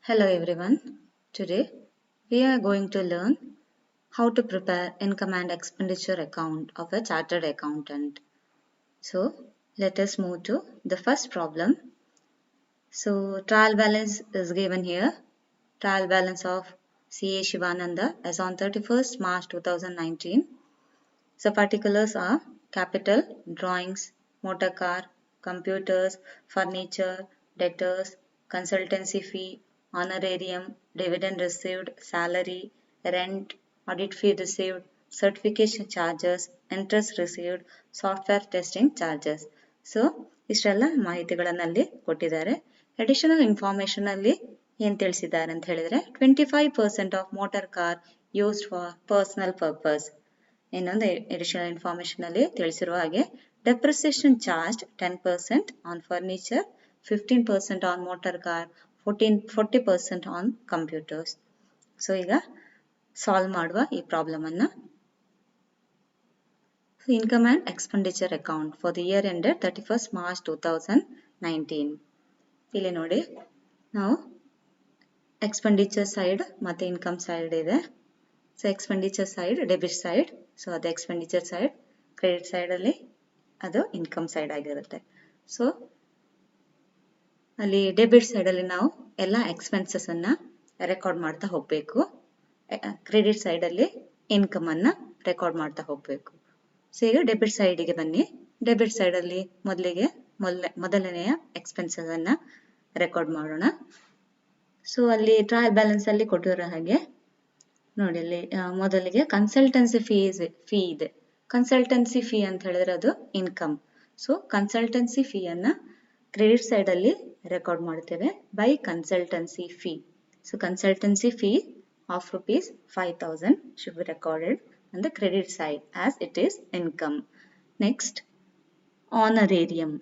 Hello everyone. Today we are going to learn how to prepare income and expenditure account of a chartered accountant. So let us move to the first problem. So trial balance is given here. Trial balance of CA Shivananda as on 31st March 2019. So particulars are capital, drawings, motor car, computers, furniture, debtors, consultancy fee, honorarium, dividend received, salary, rent, audit fee received, certification charges, interest received, software testing charges. So ಇಷ್ಟೆಲ್ಲ ಮಾಹಿತಿಗಳನ್ನಲ್ಲಿ ಕೊಟ್ಟಿದ್ದಾರೆ. Additional information ಅಲ್ಲಿ ಏನ್ ತಿಳಿಸಿದ್ದಾರೆ ಅಂತ ಹೇಳಿದ್ರೆ 25% of motor car used for personal purpose. ಇನ್ನೊಂದು additional information ಅಲ್ಲಿ ತಿಳಿಸಿರುವ ಹಾಗೆ depreciation charge 10% on furniture, 15% on motor car, 40% on computers. So ಈಗ ಸಾಲ್ವ್ ಮಾಡುವ ಈ ಪ್ರಾಬ್ಲಮ್ ಅನ್ನ. Income and expenditure account for the year ended 31st March 2019. ಇಲ್ಲಿ ನೋಡಿ, ನಾವು ಎಕ್ಸ್ಪೆಂಡಿಚರ್ ಸೈಡ್ ಮತ್ತೆ ಇನ್ಕಮ್ ಸೈಡ್ ಇದೆ. So expenditure side debit side, so ಅದು ಎಕ್ಸ್ಪೆಂಡಿಚರ್ ಸೈಡ್, ಕ್ರೆಡಿಟ್ ಸೈಡ್ ಅಲ್ಲಿ ಅದು ಇನ್ಕಮ್ ಸೈಡ್ ಆಗಿರುತ್ತೆ. ಸೊ ಅಲ್ಲಿ ಡೆಬಿಟ್ ಸೈಡ್ ಅಲ್ಲಿ ನಾವು ಎಲ್ಲ ಎಕ್ಸ್ಪೆನ್ಸಸ್ ಅನ್ನ ರೆಕಾರ್ಡ್ ಮಾಡ್ತಾ ಹೋಗ್ಬೇಕು. ಕ್ರೆಡಿಟ್ ಸೈಡ್ ಅಲ್ಲಿ ಇನ್ಕಮ್ ಅನ್ನ ರೆಕಾರ್ಡ್ ಮಾಡ್ತಾ ಹೋಗ್ಬೇಕು. ಸೊ ಈಗ ಡೆಬಿಟ್ ಸೈಡ್ಗೆ ಬನ್ನಿ. ಡೆಬಿಟ್ ಸೈಡ್ ಅಲ್ಲಿ ಮೊದಲನೆಯ ಎಕ್ಸ್ಪೆನ್ಸಸ್ ಅನ್ನ ರೆಕಾರ್ಡ್ ಮಾಡೋಣ. ಸೊ ಅಲ್ಲಿ ಟ್ರಯಲ್ ಬ್ಯಾಲೆನ್ಸ್ ಅಲ್ಲಿ ಕೊಟ್ಟಿರೋ ಹಾಗೆ ನೋಡಿ, ಅಲ್ಲಿ ಮೊದಲಿಗೆ ಕನ್ಸಲ್ಟೆನ್ಸಿ ಫೀ ಇದೆ. ಕನ್ಸಲ್ಟೆನ್ಸಿ ಫೀ ಅಂತ ಹೇಳಿದ್ರೆ ಅದು ಇನ್ಕಮ್. ಸೊ ಕನ್ಸಲ್ಟೆನ್ಸಿ ಫೀ ಅನ್ನ ಕ್ರೆಡಿಟ್ ಸೈಡ್ ಅಲ್ಲಿ ರೆಕಾರ್ಡ್ ಮಾಡ್ತೇವೆ by consultancy fee. So consultancy fee of ₹5,000 should be recorded on the credit side as it is income. Next, honorarium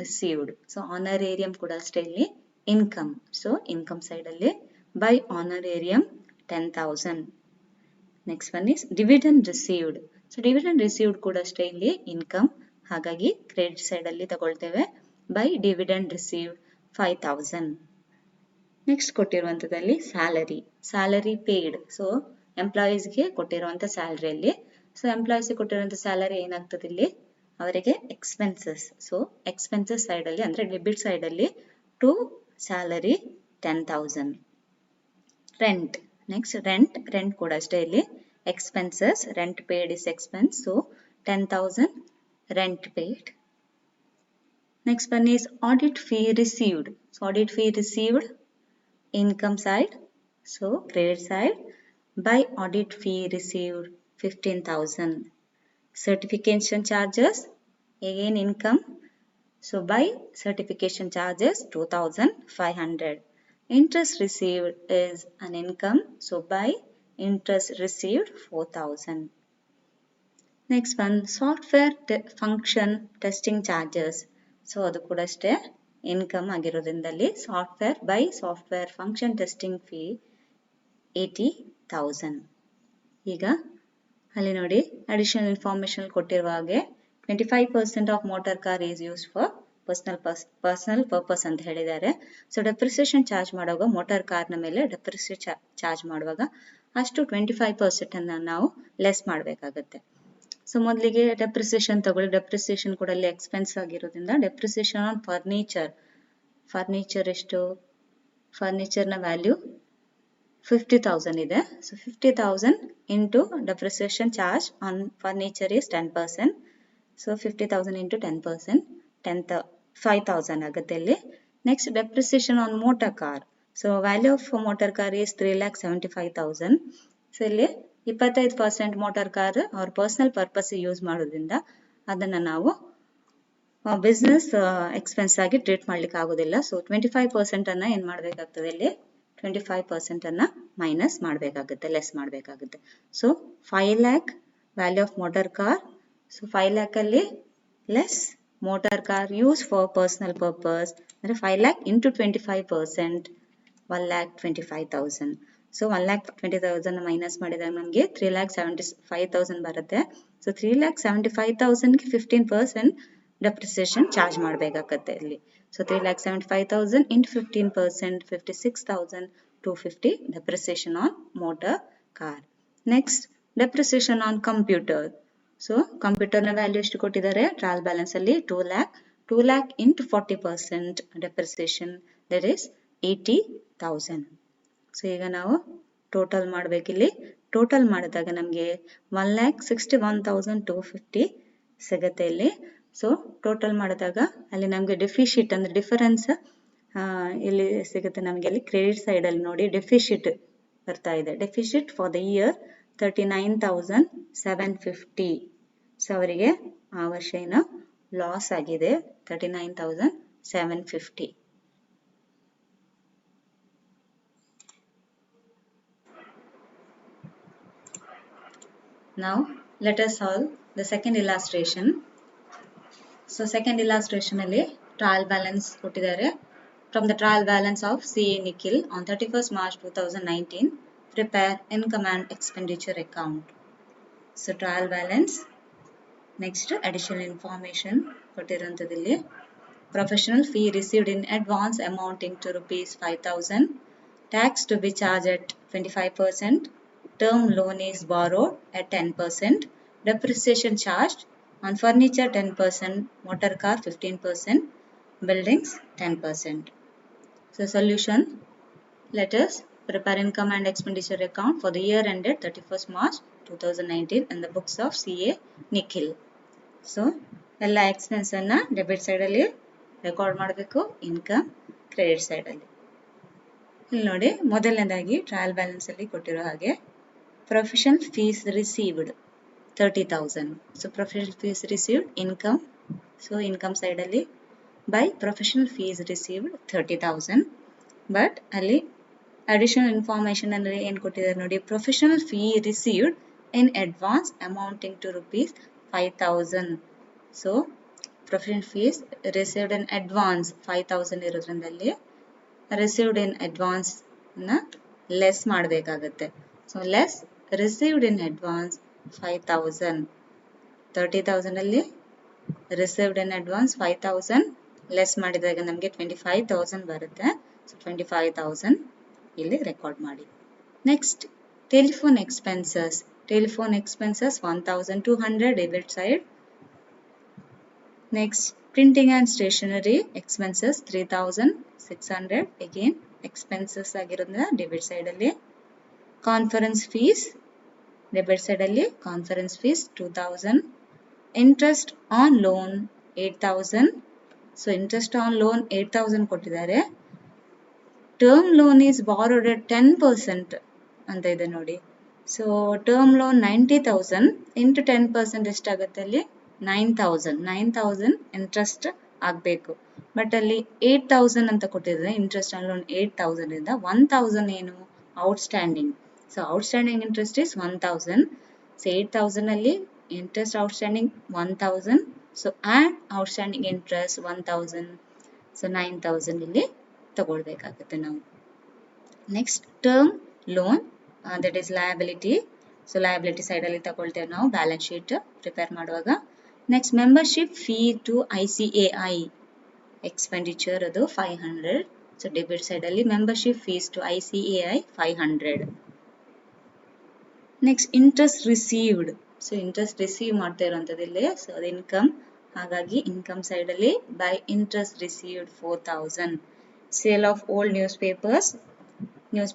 received. So honorarium ಕೂಡ ಅಷ್ಟೇ ಇಲ್ಲಿ income. So income side ಅಲ್ಲಿ by honorarium 10,000. Next one is dividend received. So dividend received ಕೂಡ ಅಷ್ಟೇ ಇಲ್ಲಿ income, ಹಾಗಾಗಿ credit side ಅಲ್ಲಿ ತಗೊಳ್ತೇವೆ ಬೈ ಡಿವಿಡೆಂಡ್ ರಿಸೀವ್ಡ್ 5,000. ನೆಕ್ಸ್ಟ್ ಕೊಟ್ಟಿರುವಂತದಲ್ಲಿ ಸ್ಯಾಲರಿ ಪೇಯ್ಡ್. ಸೊ ಎಂಪ್ಲಾಯೀಸ್ಗೆ ಕೊಟ್ಟಿರುವಂತ ಸ್ಯಾಲರಿಯಲ್ಲಿ, ಸೊ ಎಂಪ್ಲಾಯೀಸ್ ಕೊಟ್ಟಿರುವಂತ ಸ್ಯಾಲರಿ ಏನಾಗ್ತದೆ ಇಲ್ಲಿ ಅವರಿಗೆ ಎಕ್ಸ್ಪೆನ್ಸಸ್. ಸೊ ಎಕ್ಸ್ಪೆನ್ಸಸ್ ಸೈಡ್ ಅಲ್ಲಿ ಅಂದ್ರೆ ಡೆಬಿಟ್ ಸೈಡ್ ಅಲ್ಲಿ to salary 10,000. Rent, next rent ಕೂಡ ಅಷ್ಟೇ ಇಲ್ಲಿ expenses. Rent paid is expense, so 10,000 rent paid. Next one is audit fee received. So audit fee received income side, so credit side by audit fee received 15,000. Certification charges again income, so by certification charges 2,500. Interest received is an income, so by interest received 4,000. Next one, software function testing charges. So ಅದು ಕೂಡ ಅಷ್ಟೇ income ಆಗಿರೋದ್ರಿಂದಲ್ಲಿ software function testing fee 80,000. ಈಗ ಅಲ್ಲಿ ನೋಡಿ, additional information ಕೊಟ್ಟಿರುವ ಹಾಗೆ 25% of motor car is use for personal purpose ಅಂತ ಹೇಳಿದ್ದಾರೆ. ಸೊ ಡೆಪ್ರಿಸಿಯೇಷನ್ ಚಾರ್ಜ್ ಮಾಡುವಾಗ ಮೋಟಾರ್ ಕಾರ್ನ ಮೇಲೆ ಡೆಪ್ರಿಸಿಯೇಷನ್ ಚಾರ್ಜ್ ಮಾಡುವಾಗ ಅಷ್ಟು 25% ಅನ್ನ ನಾವು ಲೆಸ್ ಮಾಡಬೇಕಾಗುತ್ತೆ. ಸೊ ಮೊದಲಿಗೆ ಡೆಪ್ರಿಸಿಯೇಷನ್ ತಗೊಳ್ಳಿ. ಡೆಪ್ರಿಸಿಯೇಷನ್ ಕೂಡ ಅಲ್ಲಿ ಎಕ್ಸ್ಪೆನ್ಸ್ ಆಗಿರೋದ್ರಿಂದ ಡೆಪ್ರಿಸಿಯೇಷನ್ ಆನ್ ಫರ್ನಿಚರ್ ಎಷ್ಟು, ಫರ್ನಿಚರ್ ನ ವ್ಯಾಲ್ಯೂ 50,000 ಇದೆ. So 50,000 into depreciation charge on furniture is 10%. So 50,000 into 10%, 5,000 ಆಗುತ್ತೆ ಇಲ್ಲಿ. Next depreciation on motor car. So value of motor car is 3,75,000. So ಇಲ್ಲಿ 25% ಮೋಟಾರ್ ಕಾರ್ ಅವ್ರ ಪರ್ಸನಲ್ ಪರ್ಪಸ್ ಯೂಸ್ ಮಾಡೋದ್ರಿಂದ ಅದನ್ನ ನಾವು ಬಿಸ್ನೆಸ್ ಎಕ್ಸ್ಪೆನ್ಸ್ ಆಗಿ ಟ್ರೀಟ್ ಮಾಡ್ಲಿಕ್ಕೆ ಆಗೋದಿಲ್ಲ. ಸೊ 25% ಅನ್ನ ಏನ್ ಮಾಡ್ಬೇಕಾಗ್ತದೆ ಇಲ್ಲಿ 25% ಅನ್ನ ಮೈನಸ್ ಮಾಡ್ಬೇಕಾಗುತ್ತೆ, ಲೆಸ್ ಮಾಡ್ಬೇಕಾಗುತ್ತೆ. So 5 lakh value of motor car. So 5 lakh ಅಲ್ಲಿ less motor car use for personal purpose ಅಂದ್ರೆ 5 lakh ಇಂಟು 25%, 1,25,000. ಸೊ 1,20,000 ಮೈನಸ್ ಮಾಡಿದಾಗ ನಮಗೆ 3,75,000 ಬರುತ್ತೆ. ಸೊ 3,75,000ಗೆ 15% ಡೆಪ್ರಿಸಿಯೇಷನ್ ಚಾರ್ಜ್ ಮಾಡಬೇಕಾಗತ್ತೆ ಇಲ್ಲಿ. So 3,75,000 into 15%, 56,250 depreciation on motor car. Next, depreciation on computer. So computer ನ value ಎಷ್ಟು ಕೊಟ್ಟಿದ್ದಾರೆ ಟ್ರಯಲ್ ಬ್ಯಾಲೆನ್ಸ್ ಅಲ್ಲಿ 2 lakh into 40% depreciation, that is 80,000. So ಈಗ ನಾವು ಟೋಟಲ್ ಮಾಡಬೇಕಿಲ್ಲಿ. ಟೋಟಲ್ ಮಾಡಿದಾಗ ನಮಗೆ 1,61,250 ಸಿಗುತ್ತೆ ಇಲ್ಲಿ. ಸೊ ಟೋಟಲ್ ಮಾಡಿದಾಗ ಅಲ್ಲಿ ನಮಗೆ ಡೆಫಿಶಿಟ್ ಅಂದ್ರೆ ಡಿಫರೆನ್ಸ್ ಇಲ್ಲಿ ಸಿಗುತ್ತೆ ನಮಗೆ. ಅಲ್ಲಿ ಕ್ರೆಡಿಟ್ ಸೈಡ್ ಅಲ್ಲಿ ನೋಡಿ ಡೆಫಿಶಿಟ್ ಬರ್ತಾ ಇದೆ. ಡೆಫಿಶಿಟ್ ಫಾರ್ ದ ಇಯರ್ 39,750. ಸೊ ಅವರಿಗೆ ಆ ವರ್ಷ ಏನೋ ಲಾಸ್ ಆಗಿದೆ 39,750. Now let us solve the second illustration. So second illustration ಅಲ್ಲಿ trial balance ಕೊಟ್ಟಿದ್ದಾರೆ. From the trial balance of CA Nikhil on 31st March 2019, prepare income and expenditure account. So trial balance. Next additional information ಕೊಟ್ಟಿರುವಂತದಲ್ಲಿ professional fee received in advance amounting to rupees 5,000, tax to be charged at 25%, term loan is borrowed at 10%, depreciation charged on furniture 10%, motor car 15%, buildings 10%. So solution, let us prepare income and expenditure account for the year ended 31st March 2019 in the books of CA Nikhil. So ಎಲ್ಲ expense ಅನ್ನ debit side ಅಲ್ಲಿ record ಮಾಡಬೇಕು, income credit side ಅಲ್ಲಿ. ಇಲ್ಲಿ ನೋಡಿ ಮೊದಲನೇದಾಗಿ trial balance ಅಲ್ಲಿ ಕೊಟ್ಟಿರೋ ಹಾಗೆ professional fees received 30,000. So professional fees received income. So income side ಅಲ್ಲಿ by professional fees received 30,000. But ಅಲ್ಲಿ ಅಡಿಷನಲ್ ಇನ್ಫಾರ್ಮೇಶನ್ ಅಂದ್ರೆ ಏನ್ ಕೊಟ್ಟಿದ್ದಾರೆ ನೋಡಿ, professional fee received in advance amounting to rupees 5,000. So professional fees received in advance 5,000 ಇರೋದ್ರಿಂದಲ್ಲಿ received in advance ನ less ಮಾಡಬೇಕಾಗತ್ತೆ. So less received in advance 5,000. 30,000 ಅಲ್ಲಿ ರಿಸೀವ್ಡ್ ಇನ್ ಅಡ್ವಾನ್ಸ್ 5,000 ಲೆಸ್ ಮಾಡಿದಾಗ ನಮಗೆ 25,000 ಬರುತ್ತೆ. ಸೊ 25,000 ಇಲ್ಲಿ ರೆಕಾರ್ಡ್ ಮಾಡಿ. Next telephone expenses. Telephone expenses 1,200 debit side. Next printing and stationery expenses 3,600 again expenses ಆಗಿರೋದ್ರಿಂದ ಡೆಬಿಟ್ ಸೈಡ್ ಅಲ್ಲಿ. ಕಾನ್ಫರೆನ್ಸ್ ಫೀಸ್ ಡೆಬಿಟ್ ಸೈಡ್ ಅಲ್ಲಿ conference fees 2,000. Interest on loan 8,000. So interest on loan 8,000 ಕೊಟ್ಟಿದ್ದಾರೆ. Term loan is borrowed at 10% ಅಂತ ಇದೆ ನೋಡಿ. So term loan 90,000 into 10% ಎಷ್ಟಾಗುತ್ತೆ ಅಲ್ಲಿ 9,000 interest ಆಗಬೇಕು. ಬಟ್ ಅಲ್ಲಿ 8,000 ಅಂತ ಕೊಟ್ಟಿದ್ದಾರೆ. ಇಂಟ್ರೆಸ್ಟ್ ಆನ್ ಲೋನ್ 8,000 ಇಂದ 1,000 ಏನು outstanding. So outstanding interest is 1,000. So 8,000 ಅಲ್ಲಿ interest outstanding 1,000. So add outstanding interest 1,000. So 9,000 ಇಲ್ಲಿ ತಗೊಳ್ಬೇಕಾಗುತ್ತೆ ನಾವು. Next term loan that is liability. So liability side ಅಲ್ಲಿ ತಗೊಳ್ತೇವೆ ನಾವು ಬ್ಯಾಲೆನ್ಸ್ ಶೀಟ್ ಪ್ರಿಪೇರ್ ಮಾಡುವಾಗ. Next membership fee to ICAI expenditure ಅದು 500. So debit side ಅಲ್ಲಿ membership fees to ICAI 500. Next interest received. So interest receive ಮಾಡ್ತಾ ಇರುವಂತದಿಲ್ಲಿ. So ಅದು income, ಹಾಗಾಗಿ ಇನ್ಕಮ್ ಸೈಡ್ ಅಲ್ಲಿ by interest received 4,000. Sale of old news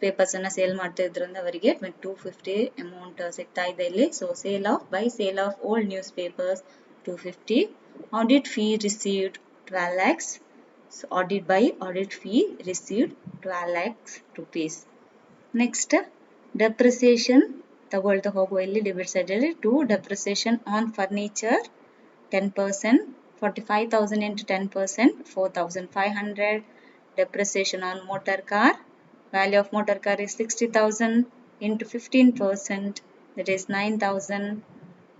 papers ಅನ್ನ sale ಮಾಡ್ತಾ ಇದ್ರಿಂದ ಅವರಿಗೆ 250 ಅಮೌಂಟ್ ಸಿಗ್ತಾ ಇದೆ ಇಲ್ಲಿ. So sale of old newspapers 250. Audit fee received 12 lakhs. So audit fee received 12 lakhs rupees. Next depreciation ತಗೊಳ್ತಾ ಹೋಗುವ ಇಲ್ಲಿ ಡೆಬಿಟ್ ಸೈಡ್ ಅಲ್ಲಿ to depreciation on furniture 10%, 45,000 into 10%, 4,500. Depreciation on motor car. Value of motor car is 60,000 into 15%, that is 9,000.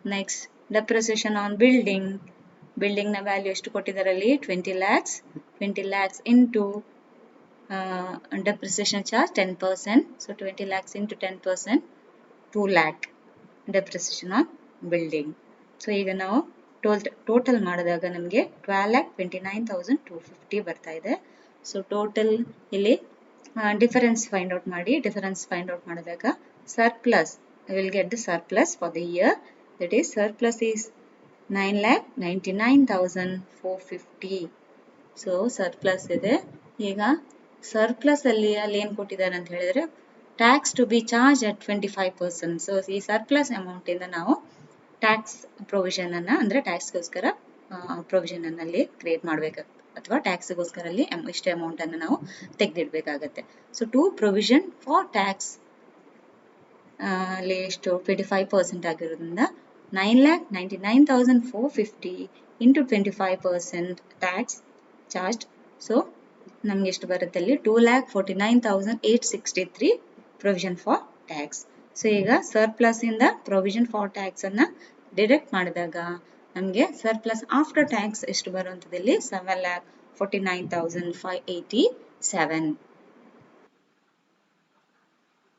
Next, depreciation on building. Building na value ಎಷ್ಟು ಕೊಟ್ಟಿದ್ದಾರೆ ಅಲ್ಲಿ 20 lakhs. 20 lakhs into depreciation charge 10%. So 20 lakhs into 10%, 2 lakh depreciation on building. So ಈಗ ನಾವು total ಮಾಡಿದಾಗ ನಮಗೆ 12,29,250 ಬರ್ತಾ ಇದೆ. So total ಇಲ್ಲಿ ಡಿಫರೆನ್ಸ್ ಫೈಂಡ್ ಔಟ್ ಮಾಡಿ. ಡಿಫರೆನ್ಸ್ ಫೈಂಡ್ ಔಟ್ ಮಾಡಿದಾಗ surplus, I will get the surplus for the year, that is surplus is 9,99,450. So surplus ಇದೆ. ಈಗ ಸರ್ಪ್ಲಸ್ ಅಲ್ಲಿ ಏನು ಕೊಟ್ಟಿದ್ದಾರೆ ಅಂತ ಹೇಳಿದ್ರೆ tax to be charge at 25%. So ಈ ಸರ್ಪ್ಲಸ್ ಅಮೌಂಟ್ ಇಂದ ನಾವು ಟ್ಯಾಕ್ಸ್ ಪ್ರೊವಿಷನ್ ಅನ್ನ ಅಂದ್ರೆ ಟ್ಯಾಕ್ಸ್ಗೋಸ್ಕರ ಪ್ರೊವಿಷನ್ ಅಲ್ಲಿ ಕ್ರಿಯೇಟ್ ಮಾಡಬೇಕಾಗುತ್ತೆ, ಅಥವಾ ಟ್ಯಾಕ್ಸ್ಗೋಸ್ಕರ ಅಲ್ಲಿ ಇಷ್ಟೇ ಅಮೌಂಟ್ ಅನ್ನು ನಾವು ತೆಗೆದಿಡಬೇಕಾಗತ್ತೆ. So to provision for tax ಅಲ್ಲಿ ಎಷ್ಟು 25% ಆಗಿರೋದ್ರಿಂದ 9,99,450 ಇಂಟು 25% ಟ್ಯಾಕ್ಸ್ ಚಾರ್ಜ್. ಸೊ ನಮ್ಗೆ ಎಷ್ಟು ಬರುತ್ತೆ ಅಲ್ಲಿ 2,49,863 ಪ್ರೊವಿಷನ್ ಫಾರ್ ಟ್ಯಾಕ್ಸ್. ಸೊ ಈಗ ಸರ್ಪ್ಲಸ್ ಇಂದ ಪ್ರೊವಿಷನ್ ಫಾರ್ ಟ್ಯಾಕ್ಸ್ ಅನ್ನ ಡಿಡಕ್ಟ್ ಮಾಡಿದಾಗ ನಮಗೆ ಸರ್ಪ್ಲಸ್ ಆಫ್ಟರ್ ಟ್ಯಾಕ್ಸ್ ಎಷ್ಟು ಬರುವಂತದಲ್ಲಿ 7,49,587.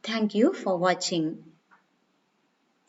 Thank you for watching.